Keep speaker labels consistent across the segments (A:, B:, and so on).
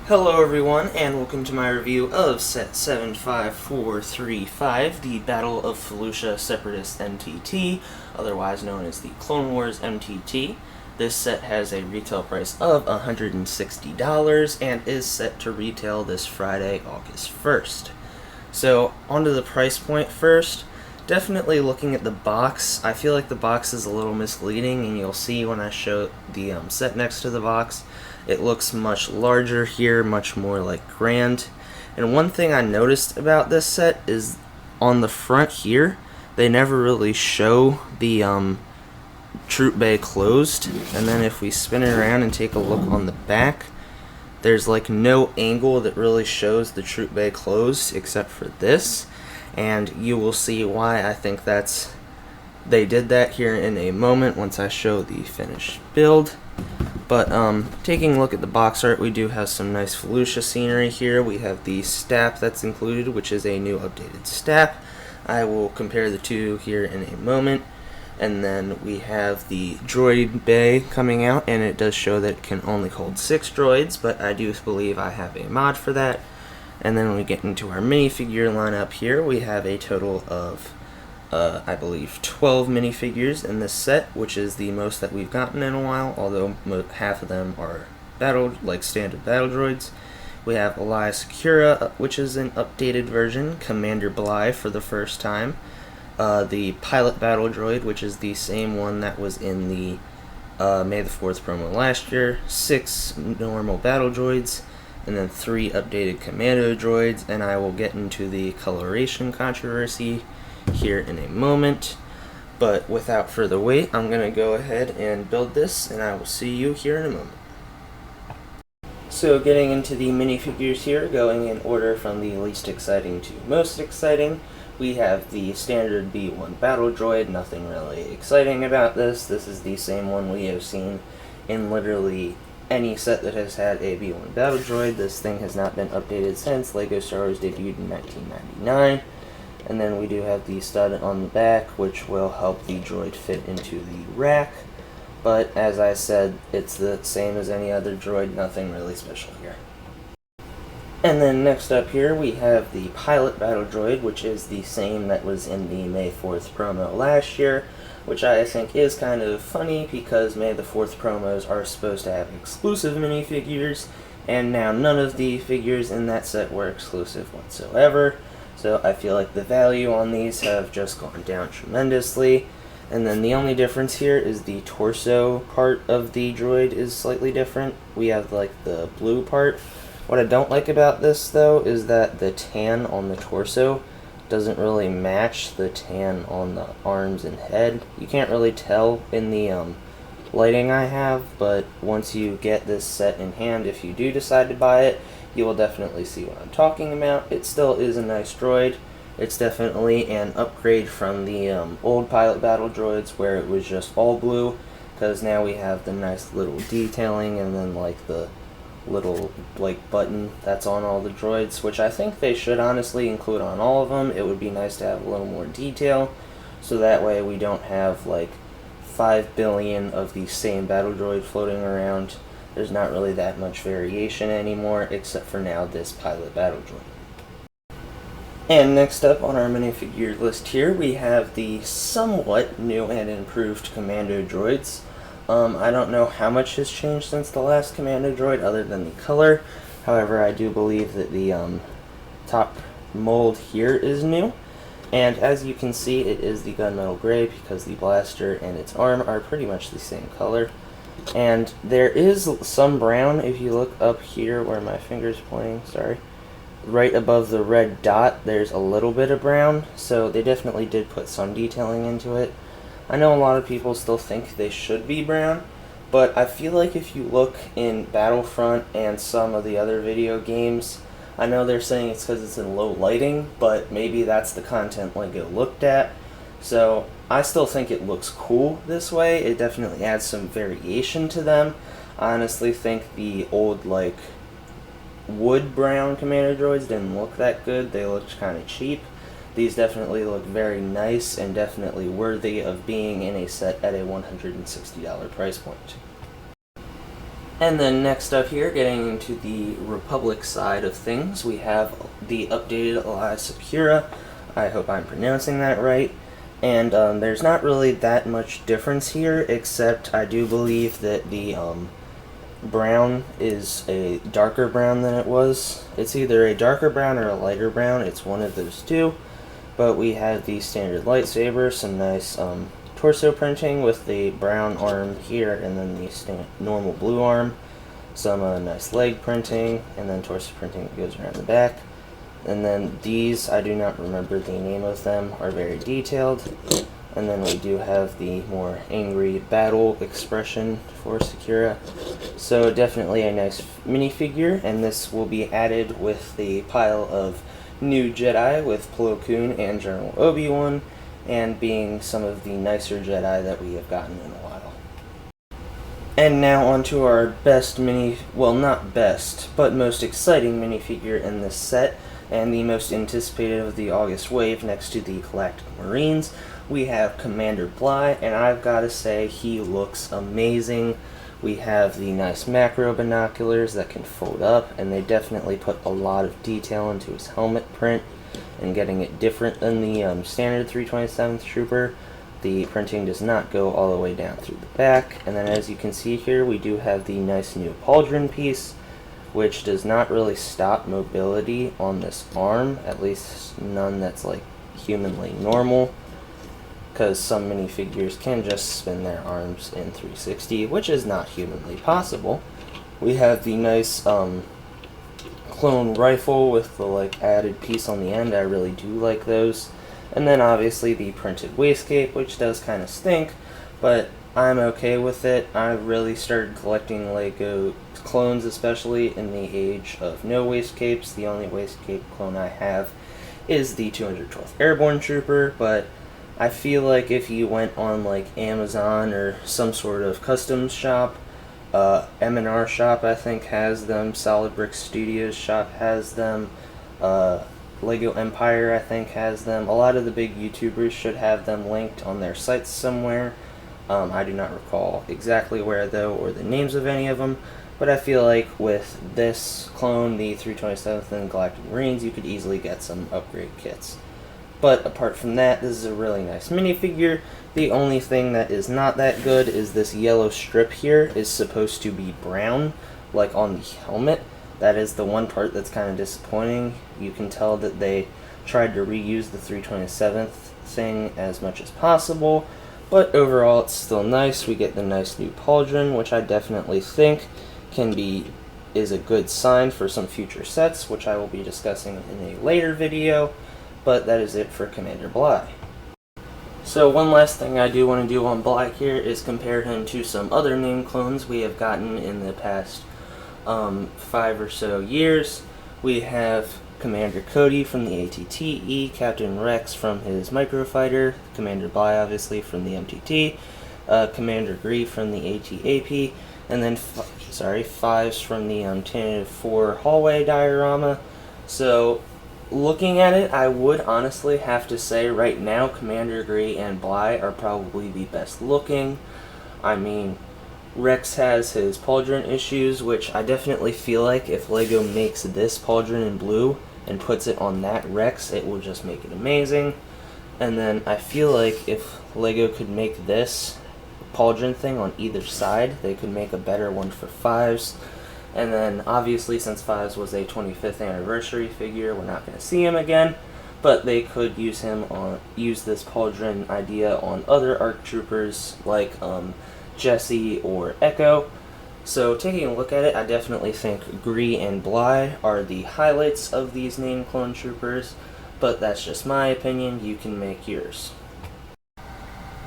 A: Hello everyone, and welcome to my review of Set 75435, the Battle of Felucia Separatist MTT, otherwise known as the Clone Wars MTT. This set has a retail price of $160 and is set to retail this Friday, August 1st. So, onto the price point first. Definitely looking at the box, I feel like the box is a little misleading, and you'll see when I show the set next to the box. It looks much larger here, much more like grand. And one thing I noticed about this set is on the front here, they never really show the troop bay closed. And then if we spin it around and take a look on the back, there's like no angle that really shows the troop bay closed except for this. And you will see why I think they did that here in a moment once I show the finished build. But taking a look at the box art, we do have some nice Felucia scenery here. We have the staff that's included, which is a new updated staff. I will compare the two here in a moment. And then we have the droid bay coming out, and it does show that it can only hold 6 droids, but I do believe I have a mod for that. And then when we get into our minifigure lineup here, we have a total of I believe 12 minifigures in this set, which is the most that we've gotten in a while, although half of them are standard battle droids. We have Elias Sakura, which is an updated version, Commander Bly for the first time, the pilot battle droid, which is the same one that was in the May the 4th promo last year, 6 normal battle droids, and then 3 updated commando droids, and I will get into the coloration controversy here in a moment. But without further wait, I'm going to go ahead and build this, and I will see you here in a moment. So getting into the minifigures here, going in order from the least exciting to most exciting, we have the standard B1 battle droid. Nothing really exciting about this. This is the same one we have seen in literally any set that has had a B1 battle droid. This thing has not been updated since LEGO Star Wars debuted in 1999. And then we do have the stud on the back, which will help the droid fit into the rack. But as I said, it's the same as any other droid, nothing really special here. And then next up here, we have the pilot battle droid, which is the same that was in the May 4th promo last year, which I think is kind of funny because May the 4th promos are supposed to have exclusive minifigures, and now none of the figures in that set were exclusive whatsoever. So I feel like the value on these have just gone down tremendously. And then the only difference here is the torso part of the droid is slightly different. We have like the blue part. What I don't like about this though is that the tan on the torso doesn't really match the tan on the arms and head. You can't really tell in the lighting I have, but once you get this set in hand, if you do decide to buy it, you will definitely see what I'm talking about. It still is a nice droid. It's definitely an upgrade from the old pilot battle droids where it was just all blue, because now we have the nice little detailing and then like the little button that's on all the droids, which I think they should honestly include on all of them. It would be nice to have a little more detail, so that way we don't have like 5 billion of the same battle droid floating around. There's not really that much variation anymore, except for now this pilot battle droid. And next up on our minifigure list here, we have the somewhat new and improved commando droids. I don't know how much has changed since the last commando droid other than the color. However, I do believe that the top mold here is new. And as you can see, it is the gunmetal gray because the blaster and its arm are pretty much the same color. And there is some brown if you look up here where my finger's pointing, sorry. Right above the red dot, there's a little bit of brown, so they definitely did put some detailing into it. I know a lot of people still think they should be brown, but I feel like if you look in Battlefront and some of the other video games, I know they're saying it's because it's in low lighting, but maybe that's the content LEGO looked at. So I still think it looks cool this way. It definitely adds some variation to them. I honestly think the old wood brown commander droids didn't look that good. They looked kind of cheap. These definitely look very nice and definitely worthy of being in a set at a $160 price point. And then next up here, getting into the Republic side of things, we have the updated Elias Sakura. I hope I'm pronouncing that right. And there's not really that much difference here, except I do believe that the brown is a darker brown than it was. It's either a darker brown or a lighter brown. It's one of those two. But we have the standard lightsaber, some nice torso printing with the brown arm here, and then the normal blue arm. Some nice leg printing, and then torso printing that goes around the back. And then these, I do not remember the name of them, are very detailed. And then we do have the more angry battle expression for Sakura. So definitely a nice minifigure, and this will be added with the pile of new Jedi with Plo Koon and General Obi-Wan, and being some of the nicer Jedi that we have gotten in a while. And now onto our best well, not best, but most exciting minifigure in this set, and the most anticipated of the August wave next to the Galactic Marines. We have Commander Bly, and I've got to say, he looks amazing. We have the nice macro binoculars that can fold up, and they definitely put a lot of detail into his helmet print and getting it different than the standard 327th Trooper. The printing does not go all the way down through the back, and then as you can see here, we do have the nice new pauldron piece, which does not really stop mobility on this arm, at least none that's like humanly normal, because some minifigures can just spin their arms in 360, which is not humanly possible. We have the nice clone rifle with the added piece on the end. I really do like those. And then obviously the printed waistcape, which does kind of stink, but I'm okay with it. I really started collecting LEGO clones, especially in the age of no waistcapes. The only waistcape clone I have is the 212th Airborne Trooper, but I feel like if you went on Amazon or some sort of customs shop, M&R shop I think has them, Solid Brick Studios shop has them, LEGO Empire I think has them. A lot of the big YouTubers should have them linked on their sites somewhere. I do not recall exactly where though, or the names of any of them, but I feel like with this clone, the 327th and Galactic Marines, you could easily get some upgrade kits. But apart from that, this is a really nice minifigure. The only thing that is not that good is this yellow strip here is supposed to be brown, like on the helmet. That is the one part that's kind of disappointing. You can tell that they tried to reuse the 327th thing as much as possible, but overall it's still nice. We get the nice new pauldron, which I definitely think is a good sign for some future sets, which I will be discussing in a later video. But that is it for Commander Bly. So one last thing I do want to do on Bly here is compare him to some other name clones we have gotten in the past 5 or so years. We have Commander Cody from the ATTE, Captain Rex from his Microfighter, Commander Bly obviously from the MTT, Commander Gree from the ATAP, and then Fives from the Tentative 4 hallway diorama. So looking at it, I would honestly have to say right now Commander Gree and Bly are probably the best looking. I mean, Rex has his pauldron issues, which I definitely feel like if LEGO makes this pauldron in blue and puts it on that Rex, it will just make it amazing. And then I feel like if LEGO could make this pauldron thing on either side, they could make a better one for Fives. And then obviously, since Fives was a 25th anniversary figure, we're not going to see him again, but they could use this pauldron idea on other ARC troopers like Jesse or Echo. So taking a look at it, I definitely think Gree and Bly are the highlights of these name clone troopers, but that's just my opinion. You can make yours.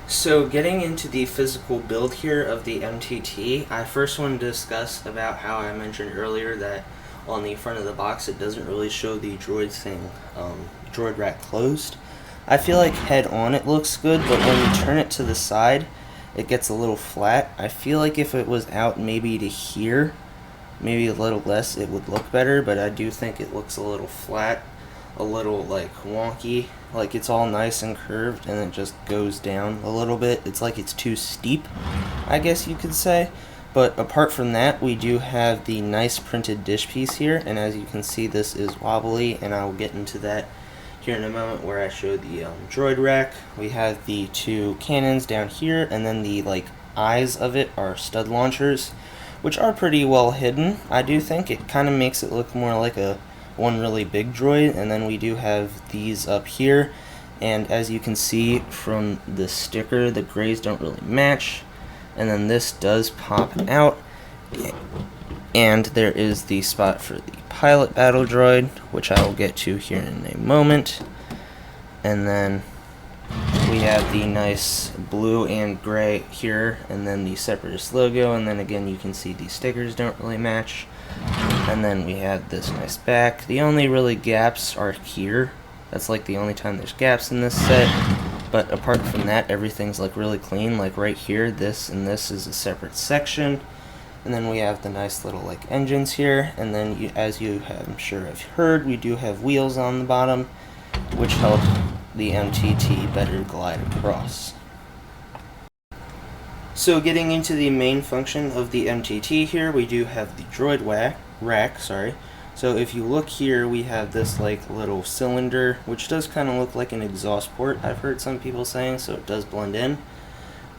A: So getting into the physical build here of the MTT, I first want to discuss about how I mentioned earlier that on the front of the box it doesn't really show the droid thing, droid rack closed. I feel like head on it looks good, but when you turn it to the side, it gets a little flat. I feel like if it was out maybe to here, maybe a little less, it would look better, but I do think it looks a little flat, a little wonky. Like it's all nice and curved and it just goes down a little bit. It's like it's too steep, I guess you could say. But apart from that, we do have the nice printed dish piece here, and as you can see, this is wobbly, and I will get into that here in a moment where I show the droid rack. We have the two cannons down here, and then the eyes of it are stud launchers, which are pretty well hidden. I do think it kind of makes it look more like one really big droid. And then we do have these up here, and as you can see from the sticker, the grays don't really match. And then this does pop out, and there is the spot for the pilot battle droid, which I will get to here in a moment. And then we have the nice blue and gray here, and then the Separatist logo, and then again you can see the stickers don't really match. And then we have this nice back. The only really gaps are here. That's the only time there's gaps in this set. But apart from that, everything's really clean. Right here, this and this is a separate section. And then we have the nice little engines here. And then as you I'm sure have heard, we do have wheels on the bottom, which help the MTT better glide across. So getting into the main function of the MTT here, we do have the droid rack. So if you look here, we have this little cylinder, which does kind of look like an exhaust port, I've heard some people saying, so it does blend in.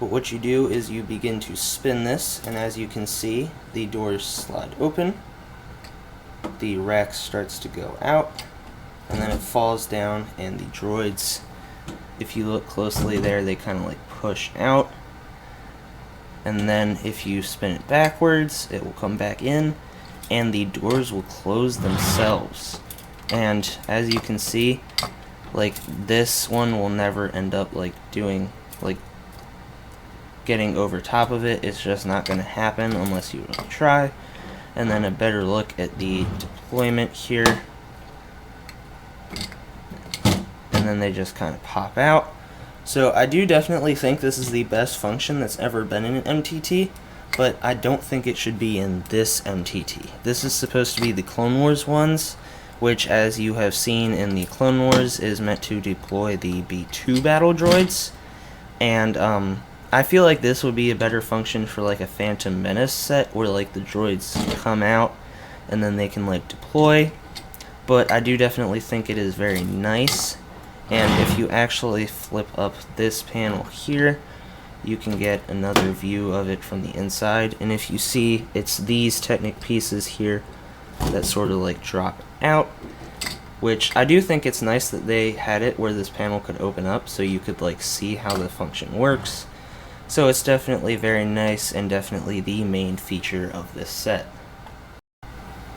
A: But what you do is you begin to spin this, and as you can see, the doors slide open, the rack starts to go out, and then it falls down, and the droids, if you look closely there, they kind of push out. And then if you spin it backwards, it will come back in, and the doors will close themselves. And as you can see, this one will never end up doing getting over top of it. It's just not going to happen unless you really try. And then a better look at the deployment here, and then they just kind of pop out. So I do definitely think this is the best function that's ever been in an MTT, but I don't think it should be in this MTT. This is supposed to be the Clone Wars ones, which, as you have seen in the Clone Wars, is meant to deploy the B2 battle droids. And I feel like this would be a better function for a Phantom Menace set, where the droids come out and then they can deploy. But I do definitely think it is very nice. And if you actually flip up this panel here, you can get another view of it from the inside. And if you see, it's these Technic pieces here that sort of drop out, which I do think it's nice that they had it where this panel could open up so you could see how the function works. So it's definitely very nice and definitely the main feature of this set.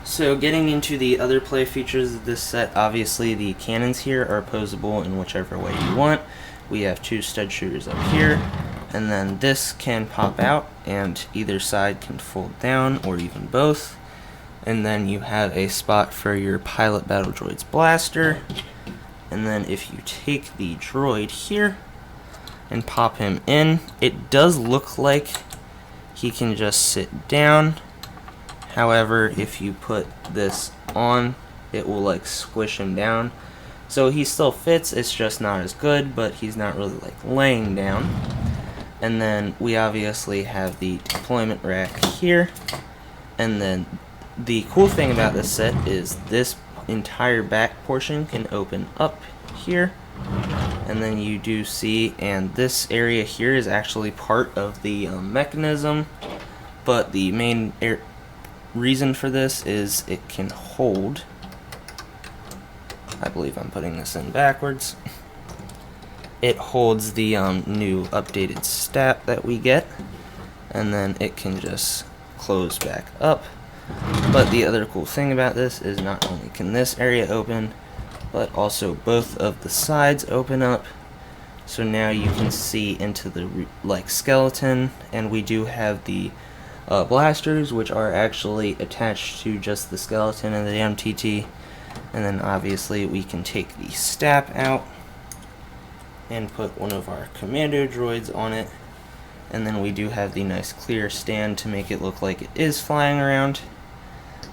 A: So getting into the other play features of this set, obviously the cannons here are posable in whichever way you want. We have two stud shooters up here, and then this can pop out and either side can fold down or even both. And then you have a spot for your pilot battle droid's blaster. And then if you take the droid here and pop him in, it does look like he can just sit down. However, if you put this on, it will squish him down. So he still fits, it's just not as good, but he's not really laying down. And then we obviously have the deployment rack here. And then the cool thing about this set is this entire back portion can open up here. And then you do see, and this area here is actually part of the mechanism, but the main reason for this is it can hold, I believe I'm putting this in backwards, it holds the new updated stat that we get, and then it can just close back up. But the other cool thing about this is not only can this area open, but also both of the sides open up. So now you can see into the skeleton, and we do have the blasters, which are actually attached to just the skeleton of the MTT. And then obviously we can take the stap out and put one of our commando droids on it. And then we do have the nice clear stand to make it look like it is flying around.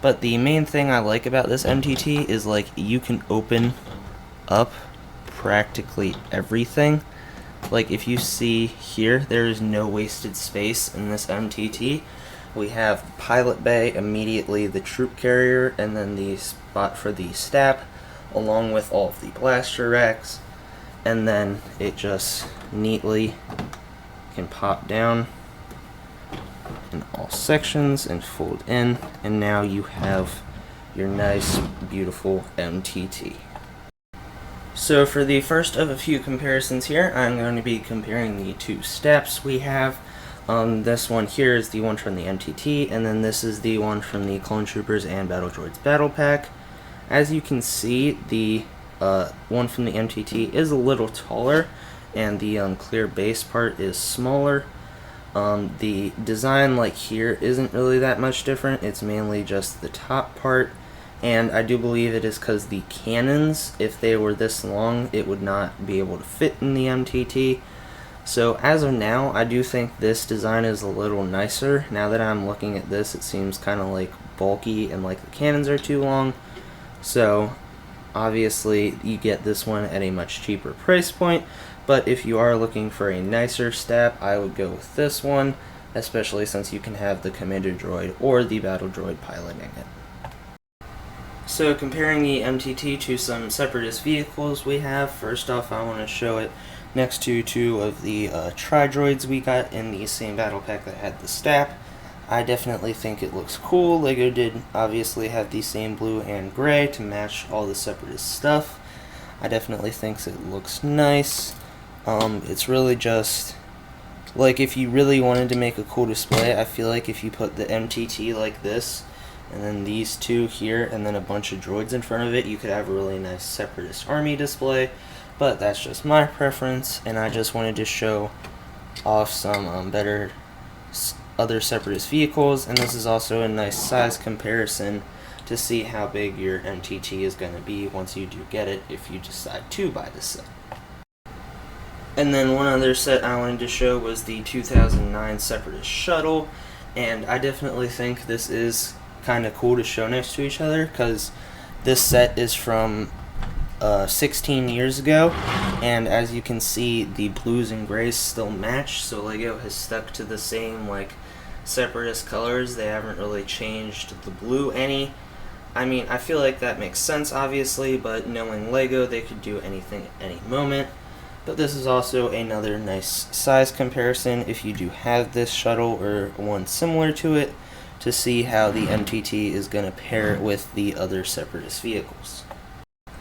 A: But the main thing I like about this MTT is you can open up practically everything. If you see here, there is no wasted space in this MTT. we have the pilot bay, immediately the troop carrier, and then the spot for the STAP, along with all of the blaster racks. And then it just neatly can pop down in all sections and fold in, and now you have your nice, beautiful MTT. So for the first of a few comparisons here, I'm going to be comparing the two STAPs we have. This one here is the one from the MTT, and then this is the one from the Clone Troopers and Battle Droids Battle Pack. As you can see, the one from the MTT is a little taller, and the clear base part is smaller. The design, like here, isn't really that much different. It's mainly just the top part. And I do believe it is because the cannons, if they were this long, it would not be able to fit in the MTT. So as of now, I do think this design is a little nicer. Now that I'm looking at this, it seems kind of like bulky and like the cannons are too long. So obviously you get this one at a much cheaper price point. But if you are looking for a nicer STAP, I would go with this one, especially since you can have the Commander Droid or the Battle Droid piloting it. So comparing the MTT to some Separatist vehicles we have, first off I want to show it next to two of the Tri-Droids we got in the same battle pack that had the STAP. I definitely think it looks cool. LEGO did obviously have the same blue and gray to match all the Separatist stuff. I definitely think it looks nice. It's really just, like, if you really wanted to make a cool display, I feel like if you put the MTT like this, and then these two here, and then a bunch of droids in front of it, you could have a really nice Separatist army display. But that's just my preference, and I just wanted to show off some better other Separatist vehicles, and this is also a nice size comparison to see how big your MTT is going to be once you do get it, if you decide to buy this set. And then one other set I wanted to show was the 2009 Separatist Shuttle, and I definitely think this is kind of cool to show next to each other, because this set is from 16 years ago, and as you can see, the blues and grays still match, so LEGO has stuck to the same like Separatist colors. They haven't really changed the blue any. I mean, I feel like that makes sense obviously, but knowing LEGO, they could do anything at any moment. But this is also another nice size comparison if you do have this shuttle or one similar to it, to see how the MTT is going to pair with the other Separatist vehicles.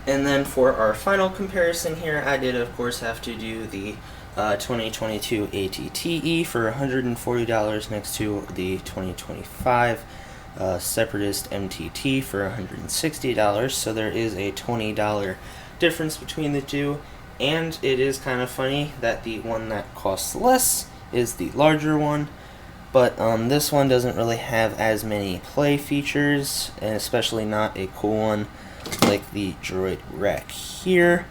A: And then for our final comparison here, I did of course have to do the 2022 ATTE for $140 next to the 2025 Separatist MTT for $160, so there is a $20 difference between the two, and it is kind of funny that the one that costs less is the larger one. But this one doesn't really have as many play features, and especially not a cool one like the droid rack here.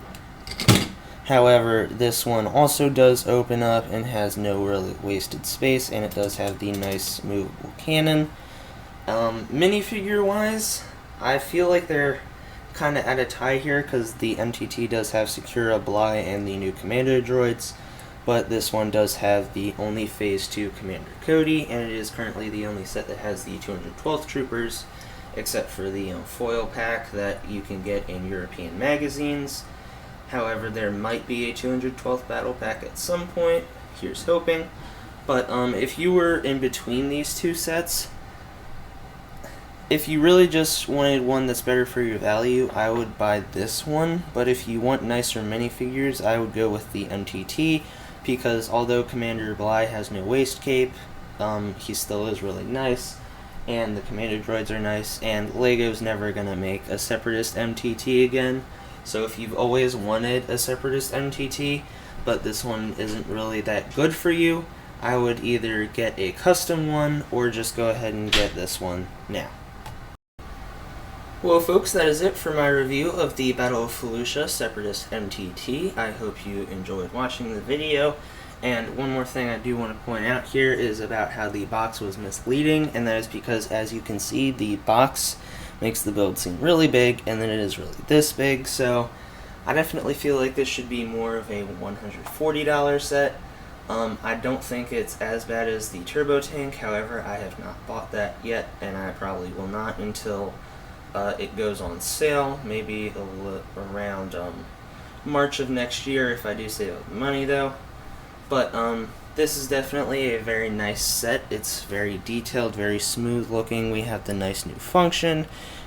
A: However, this one also does open up and has no really wasted space, and it does have the nice movable cannon. Minifigure wise, I feel like they're kind of at a tie here, because the MTT does have Secura, Bly, and the new Commander droids. But this one does have the only Phase 2 Commander Cody, and it is currently the only set that has the 212th Troopers, except for the foil pack that you can get in European magazines. However, there might be a 212th Battle Pack at some point, here's hoping. But if you were in between these two sets, if you really just wanted one that's better for your value, I would buy this one. But if you want nicer minifigures, I would go with the MTT, because although Commander Bly has no waist cape, he still is really nice, and the Commander droids are nice, and LEGO's never gonna make a Separatist MTT again. So if you've always wanted a Separatist MTT, but this one isn't really that good for you, I would either get a custom one or just go ahead and get this one now. Well folks, that is it for my review of the Battle of Felucia Separatist MTT. I hope you enjoyed watching the video. And one more thing I do want to point out here is about how the box was misleading, and that is because, as you can see, the box makes the build seem really big, and then it is really this big. So I definitely feel like this should be more of a $140 set. I don't think it's as bad as the turbo tank, however, I have not bought that yet, and I probably will not until it goes on sale, maybe around March of next year if I do save up the money though. But this is definitely a very nice set. It's very detailed, very smooth looking. We have the nice new function.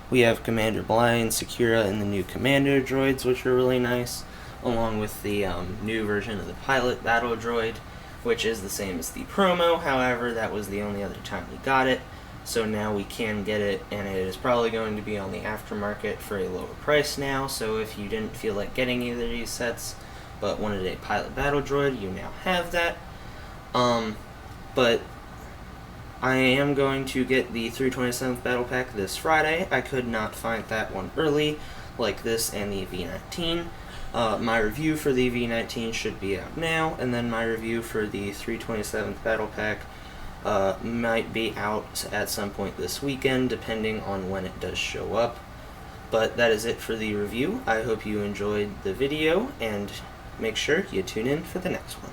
A: We have Commander Blind, Secura, and the new Commando droids, which are really nice, along with the new version of the Pilot Battle Droid, which is the same as the promo. However, that was the only other time we got it, so now we can get it, and it is probably going to be on the aftermarket for a lower price now. So if you didn't feel like getting either of these sets but wanted a Pilot Battle Droid, you now have that. But I am going to get the 327th Battle Pack this Friday. I could not find that one early, like this and the V19. My review for the V19 should be out now, and then my review for the 327th Battle Pack might be out at some point this weekend, depending on when it does show up. But that is it for the review. I hope you enjoyed the video, and make sure you tune in for the next one.